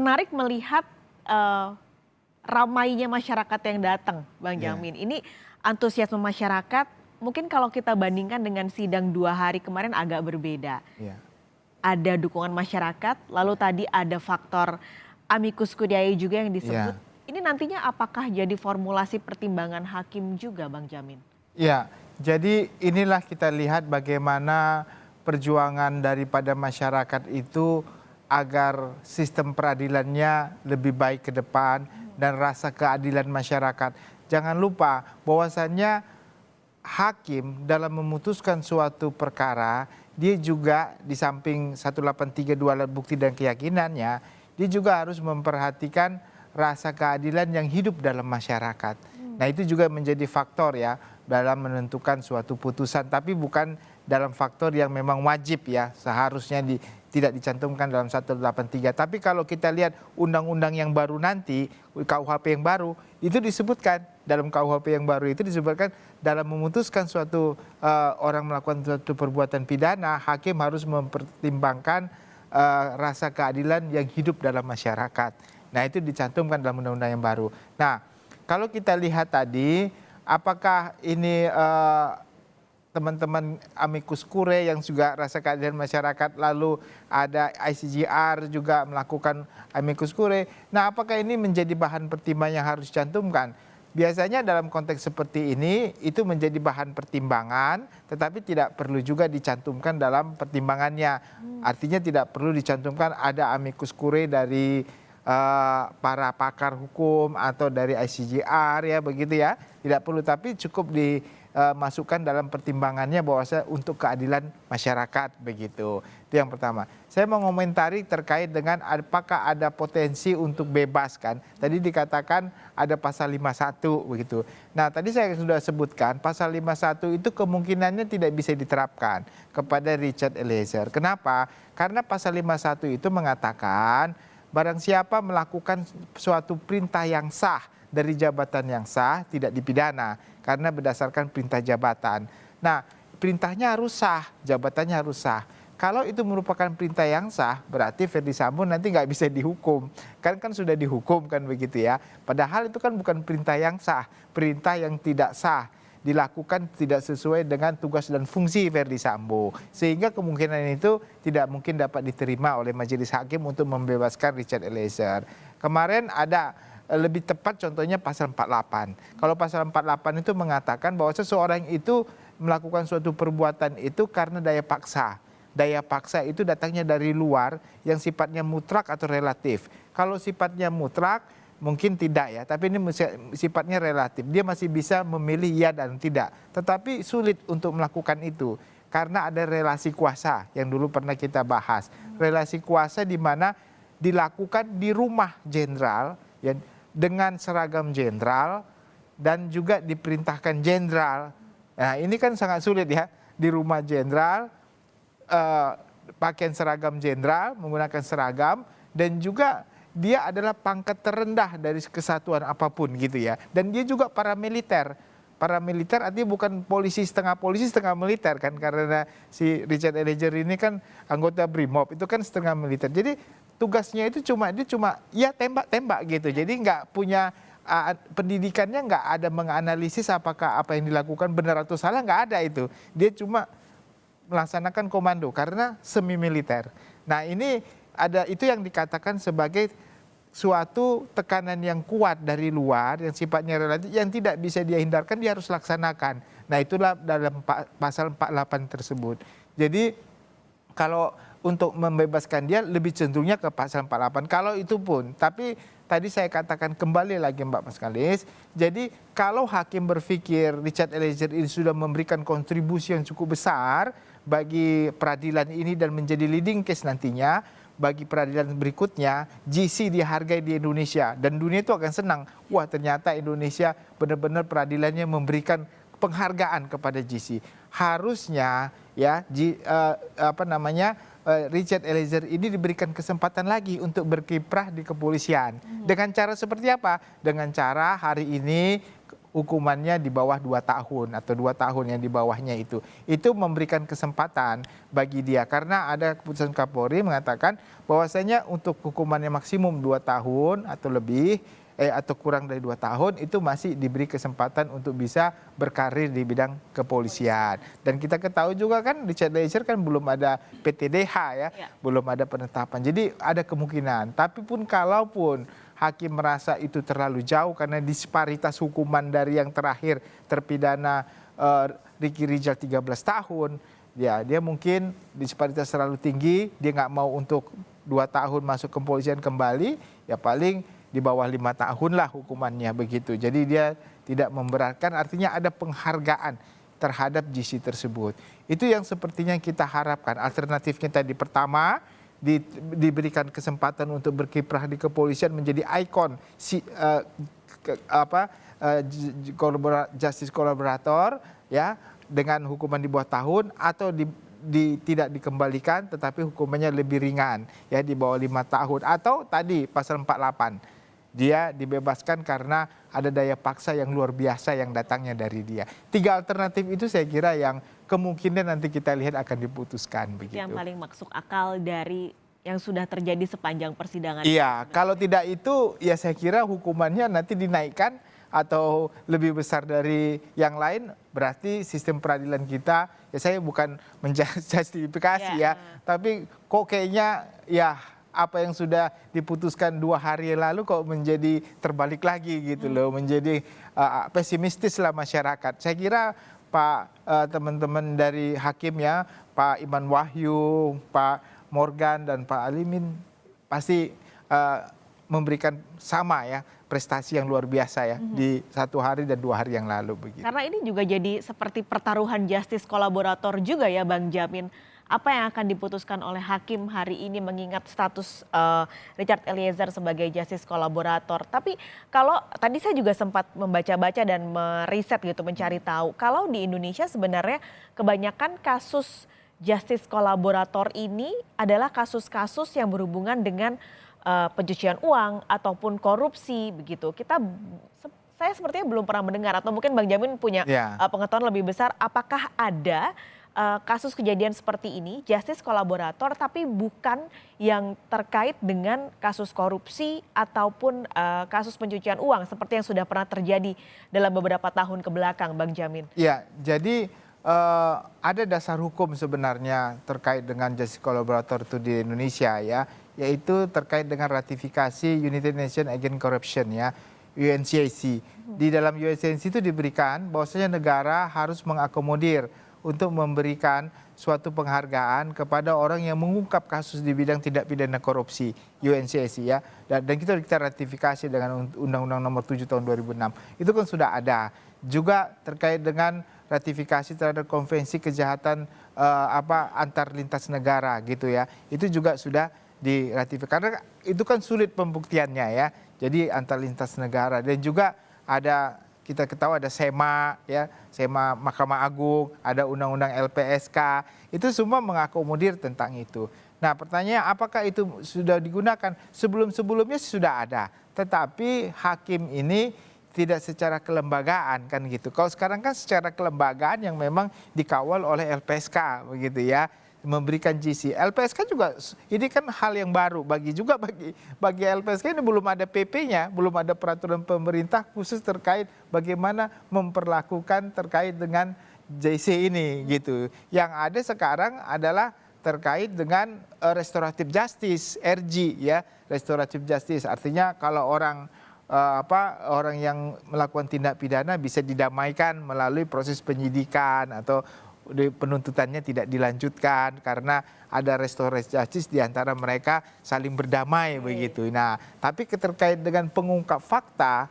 menarik melihat ramainya masyarakat yang datang, Bang Jamin. Ini antusiasme masyarakat, mungkin kalau kita bandingkan dengan sidang 2 hari kemarin agak berbeda. Ada dukungan masyarakat, lalu tadi ada faktor amicus curiae juga yang disebut. Ini nantinya apakah jadi formulasi pertimbangan hakim juga, Bang Jamin? Ya, jadi inilah kita lihat bagaimana perjuangan daripada masyarakat itu agar sistem peradilannya lebih baik ke depan dan rasa keadilan masyarakat. Jangan lupa bahwasannya hakim dalam memutuskan suatu perkara, dia juga di samping 1832 alat bukti dan keyakinannya, dia juga harus memperhatikan rasa keadilan yang hidup dalam masyarakat. Nah, itu juga menjadi faktor ya dalam menentukan suatu putusan, tapi bukan dalam faktor yang memang wajib ya, seharusnya tidak dicantumkan dalam 183. Tapi kalau kita lihat undang-undang yang baru nanti, KUHP yang baru, itu disebutkan dalam KUHP yang baru itu disebutkan dalam memutuskan suatu orang melakukan suatu perbuatan pidana, hakim harus mempertimbangkan rasa keadilan yang hidup dalam masyarakat. Nah, itu dicantumkan dalam undang-undang yang baru. Nah, kalau kita lihat tadi, apakah ini teman-teman amicus curiae yang juga rasa keadilan masyarakat, lalu ada ICJR juga melakukan amicus curiae. Nah, apakah ini menjadi bahan pertimbangan yang harus dicantumkan? Biasanya dalam konteks seperti ini itu menjadi bahan pertimbangan, tetapi tidak perlu juga dicantumkan dalam pertimbangannya. Artinya tidak perlu dicantumkan ada amicus curiae dari para pakar hukum atau dari ICJR ya begitu ya. Tidak perlu, tapi cukup dimasukkan dalam pertimbangannya bahwa untuk keadilan masyarakat begitu. Itu yang pertama. Saya mau komentari terkait dengan apakah ada potensi untuk bebas kan. Tadi dikatakan ada pasal 51 begitu. Nah, tadi saya sudah sebutkan pasal 51 itu kemungkinannya tidak bisa diterapkan kepada Richard Eliezer. Kenapa? Karena pasal 51 itu mengatakan barang siapa melakukan suatu perintah yang sah dari jabatan yang sah tidak dipidana karena berdasarkan perintah jabatan. Nah, perintahnya harus sah, jabatannya harus sah. Kalau itu merupakan perintah yang sah, berarti Ferdy Sambo nanti nggak bisa dihukum. Kan sudah dihukum kan begitu ya. Padahal itu kan bukan perintah yang sah, perintah yang tidak sah. Dilakukan tidak sesuai dengan tugas dan fungsi Ferdy Sambo. Sehingga kemungkinan itu tidak mungkin dapat diterima oleh majelis hakim untuk membebaskan Richard Eliezer. Kemarin ada lebih tepat contohnya pasal 48. Kalau pasal 48 itu mengatakan bahwa seseorang itu melakukan suatu perbuatan itu karena daya paksa. Daya paksa itu datangnya dari luar yang sifatnya mutlak atau relatif. Kalau sifatnya mutlak mungkin tidak ya, tapi ini sifatnya relatif. Dia masih bisa memilih ya dan tidak. Tetapi sulit untuk melakukan itu karena ada relasi kuasa yang dulu pernah kita bahas. Relasi kuasa di mana dilakukan di rumah jenderal ya, dengan seragam jenderal dan juga diperintahkan jenderal. Nah, ini kan sangat sulit ya, di rumah jenderal, pakaian seragam jenderal, menggunakan seragam, dan juga dia adalah pangkat terendah dari kesatuan apapun gitu ya. Dan dia juga paramiliter. Paramiliter artinya bukan polisi setengah militer kan. Karena si Richard Eliezer ini kan anggota BRIMOB, itu kan setengah militer. Jadi tugasnya itu dia cuma ya tembak-tembak gitu. Jadi nggak punya pendidikannya, nggak ada menganalisis apakah apa yang dilakukan benar atau salah, nggak ada itu. Dia cuma melaksanakan komando karena semi militer. Nah, ini ada itu yang dikatakan sebagai suatu tekanan yang kuat dari luar yang sifatnya relatif yang tidak bisa dia hindarkan, dia harus laksanakan. Nah, itulah dalam pasal 48 tersebut. Jadi kalau untuk membebaskan dia lebih cenderungnya ke pasal 48. Kalau itu pun, tapi tadi saya katakan kembali lagi Mbak Maskalis, jadi kalau hakim berpikir Richard Eliezer ini sudah memberikan kontribusi yang cukup besar bagi peradilan ini dan menjadi leading case nantinya, bagi peradilan berikutnya, GC dihargai di Indonesia dan dunia itu akan senang. Wah, ternyata Indonesia benar-benar peradilannya memberikan penghargaan kepada GC. Harusnya ya Richard Eliezer ini diberikan kesempatan lagi untuk berkiprah di kepolisian. Dengan cara seperti apa? Dengan cara hari ini hukumannya di bawah 2 tahun atau 2 tahun yang di bawahnya itu memberikan kesempatan bagi dia karena ada keputusan Kapolri mengatakan bahwasanya untuk hukumannya maksimum 2 tahun atau lebih atau kurang dari 2 tahun itu masih diberi kesempatan untuk bisa berkarir di bidang kepolisian. Dan kita ketahui juga kan Richard Eliezer kan belum ada PTDH ya, belum ada penetapan. Jadi ada kemungkinan. Tapi pun kalaupun hakim merasa itu terlalu jauh karena disparitas hukuman dari yang terakhir terpidana Ricky Rizal 13 tahun, ya dia mungkin disparitas terlalu tinggi, dia nggak mau untuk 2 tahun masuk kepolisian kembali, ya paling di bawah 5 tahun lah hukumannya begitu. Jadi dia tidak memberatkan, artinya ada penghargaan terhadap GC tersebut. Itu yang sepertinya kita harapkan. Alternatifnya tadi pertama, diberikan kesempatan untuk berkiprah di kepolisian menjadi ikon justice kolaborator ya dengan hukuman di bawah tahun atau tidak dikembalikan tetapi hukumannya lebih ringan ya di bawah 5 tahun atau tadi pasal 48 dia dibebaskan karena ada daya paksa yang luar biasa yang datangnya dari dia. 3 alternatif itu saya kira yang kemungkinan nanti kita lihat akan diputuskan begitu. Yang paling masuk akal dari yang sudah terjadi sepanjang persidangan. Iya, kalau tidak itu ya saya kira hukumannya nanti dinaikkan atau lebih besar dari yang lain, berarti sistem peradilan kita, ya saya bukan menjustifikasi ya, tapi kok kayaknya ya apa yang sudah diputuskan 2 hari lalu kok menjadi terbalik lagi gitu loh, menjadi pesimistis lah masyarakat. Saya kira Pak teman-teman dari hakim ya, Pak Iman Wahyu, Pak Morgan dan Pak Alimin pasti memberikan sama ya prestasi yang luar biasa ya di 1 hari dan 2 hari yang lalu begitu. Karena ini juga jadi seperti pertaruhan justice kolaborator juga ya Bang Jamin. Apa yang akan diputuskan oleh hakim hari ini mengingat status Richard Eliezer sebagai justice kolaborator. Tapi kalau tadi saya juga sempat membaca-baca dan meriset gitu, mencari tahu. Kalau di Indonesia sebenarnya kebanyakan kasus justice kolaborator ini adalah kasus-kasus yang berhubungan dengan pencucian uang ataupun korupsi begitu. Saya sepertinya belum pernah mendengar atau mungkin Bang Jamin punya pengetahuan lebih besar. Apakah ada kasus kejadian seperti ini, justice kolaborator tapi bukan yang terkait dengan kasus korupsi ataupun kasus pencucian uang seperti yang sudah pernah terjadi dalam beberapa tahun ke belakang, Bang Jamin? Ya, jadi ada dasar hukum sebenarnya terkait dengan justice kolaborator itu di Indonesia ya, yaitu terkait dengan ratifikasi United Nations Against Corruption ya, UNCAC. Di dalam UNCAC itu diberikan bahwasanya negara harus mengakomodir untuk memberikan suatu penghargaan kepada orang yang mengungkap kasus di bidang tindak pidana korupsi UNCAC ya. Dan kita ratifikasi dengan Undang-Undang Nomor 7 Tahun 2006. Itu kan sudah ada. Juga terkait dengan ratifikasi terhadap Konvensi Kejahatan antar lintas negara gitu ya. Itu juga sudah diratifikasi. Karena itu kan sulit pembuktiannya ya. Jadi antar lintas negara dan juga ada kita ketahui ada SEMA ya, SEMA Mahkamah Agung, ada Undang-Undang LPSK, itu semua mengakomodir tentang itu. Nah pertanyaannya apakah itu sudah digunakan? Sebelum-sebelumnya sudah ada, tetapi hakim ini tidak secara kelembagaan kan gitu. Kalau sekarang kan secara kelembagaan yang memang dikawal oleh LPSK begitu ya, memberikan GC. LPSK juga ini kan hal yang baru bagi LPSK ini belum ada PP-nya, belum ada peraturan pemerintah khusus terkait bagaimana memperlakukan terkait dengan JC ini gitu. Yang ada sekarang adalah terkait dengan restoratif justice, RG ya, restoratif justice. Artinya kalau orang yang melakukan tindak pidana bisa didamaikan melalui proses penyidikan atau penuntutannya tidak dilanjutkan karena ada restoratif justice di antara mereka saling berdamai begitu. Nah, tapi terkait dengan pengungkap fakta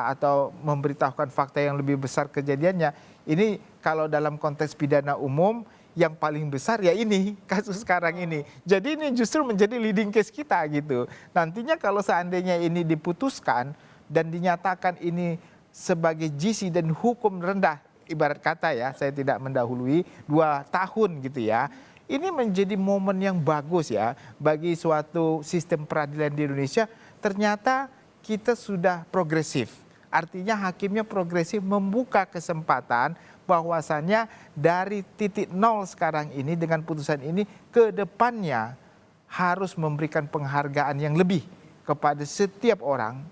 atau memberitahukan fakta yang lebih besar kejadiannya, ini kalau dalam konteks pidana umum yang paling besar ya ini kasus sekarang ini. Jadi ini justru menjadi leading case kita gitu. Nantinya kalau seandainya ini diputuskan dan dinyatakan ini sebagai GC dan hukum rendah, ibarat kata ya, saya tidak mendahului 2 tahun gitu ya. Ini menjadi momen yang bagus ya bagi suatu sistem peradilan di Indonesia. Ternyata kita sudah progresif. Artinya hakimnya progresif membuka kesempatan bahwasannya dari titik nol sekarang ini dengan putusan ini ke depannya harus memberikan penghargaan yang lebih kepada setiap orang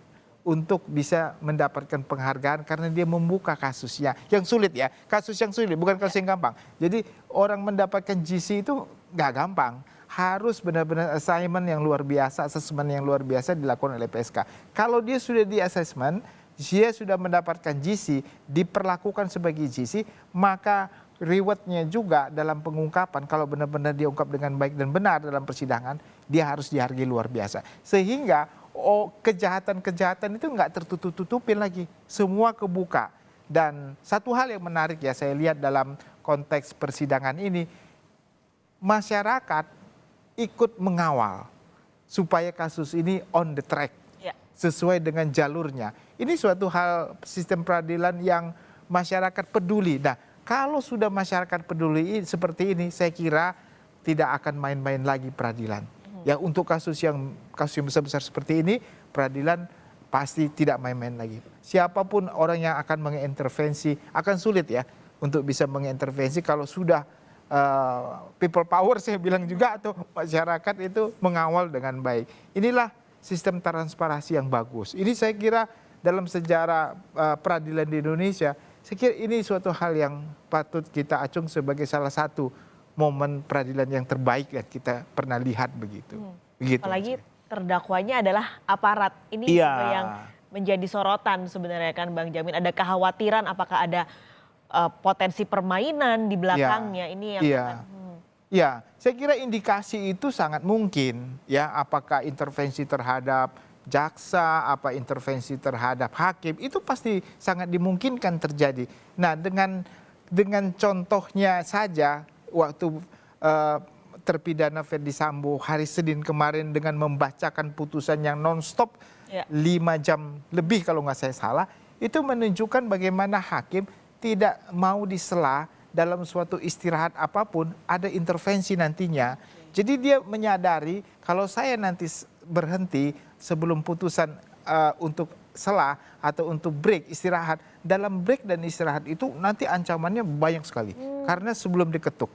untuk bisa mendapatkan penghargaan karena dia membuka kasusnya yang sulit ya, kasus yang sulit bukan kasus yang gampang. Jadi orang mendapatkan GC itu nggak gampang, harus benar-benar assignment yang luar biasa, assessment yang luar biasa dilakukan oleh PSK. Kalau dia sudah di assessment, dia sudah mendapatkan GC, diperlakukan sebagai GC, maka rewardnya juga dalam pengungkapan kalau benar-benar diungkap dengan baik dan benar dalam persidangan, dia harus dihargai luar biasa. Sehingga kejahatan-kejahatan itu nggak tertutup-tutupin lagi, semua kebuka. Dan satu hal yang menarik ya saya lihat dalam konteks persidangan ini, masyarakat ikut mengawal supaya kasus ini on the track, sesuai dengan jalurnya. Ini suatu hal sistem peradilan yang masyarakat peduli. Nah, kalau sudah masyarakat peduli seperti ini, saya kira tidak akan main-main lagi peradilan. Ya, untuk kasus yang besar-besar seperti ini, peradilan pasti tidak main-main lagi. Siapapun orang yang akan mengintervensi, akan sulit ya untuk bisa mengintervensi kalau sudah people power saya bilang juga atau masyarakat itu mengawal dengan baik. Inilah sistem transparansi yang bagus. Ini saya kira dalam sejarah peradilan di Indonesia, saya kira ini suatu hal yang patut kita acung sebagai salah satu momen peradilan yang terbaik yang kita pernah lihat begitu. Apalagi terdakwanya adalah aparat. Ini juga yang menjadi sorotan sebenarnya kan Bang Jamin. Ada kekhawatiran apakah ada potensi permainan di belakangnya. Ini yang ya, saya kira indikasi itu sangat mungkin ya, apakah intervensi terhadap jaksa, apa intervensi terhadap hakim, itu pasti sangat dimungkinkan terjadi. Nah, dengan contohnya saja waktu terpidana Ferdy Sambo hari Senin kemarin dengan membacakan putusan yang nonstop 5 jam lebih kalau nggak saya salah, itu menunjukkan bagaimana hakim tidak mau disela dalam suatu istirahat apapun ada intervensi nantinya. Jadi dia menyadari kalau saya nanti berhenti sebelum putusan untuk sela atau untuk break istirahat, dalam break dan istirahat itu nanti ancamannya banyak sekali karena sebelum diketuk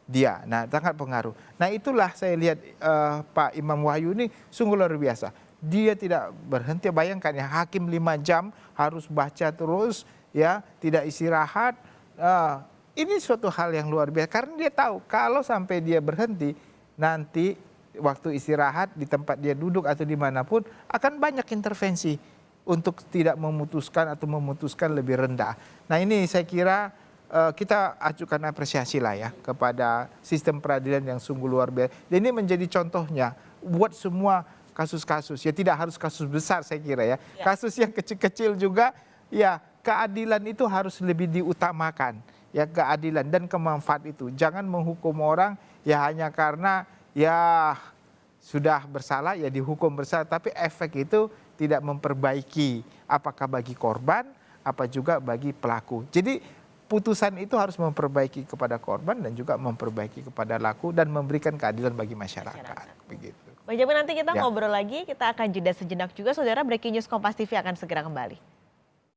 dia, nah sangat pengaruh. Nah itulah saya lihat Pak Imam Wahyu ini sungguh luar biasa. Dia tidak berhenti, bayangkan ya hakim 5 jam harus baca terus ya, tidak istirahat. Ini suatu hal yang luar biasa karena dia tahu kalau sampai dia berhenti nanti waktu istirahat di tempat dia duduk atau dimanapun akan banyak intervensi untuk tidak memutuskan atau memutuskan lebih rendah. Nah ini saya kira kita ajukan apresiasi lah ya kepada sistem peradilan yang sungguh luar biasa. Dan ini menjadi contohnya buat semua kasus-kasus, ya tidak harus kasus besar saya kira ya. Kasus yang kecil-kecil juga ya keadilan itu harus lebih diutamakan. Ya keadilan dan kemanfaat itu. Jangan menghukum orang ya hanya karena ya sudah bersalah ya dihukum bersalah. Tapi efek itu tidak memperbaiki apakah bagi korban apa juga bagi pelaku. Jadi putusan itu harus memperbaiki kepada korban dan juga memperbaiki kepada pelaku dan memberikan keadilan bagi masyarakat. Begitu. Bang Jamin nanti kita ngobrol lagi, kita akan jeda sejenak juga. Saudara, Breaking News Kompas TV akan segera kembali.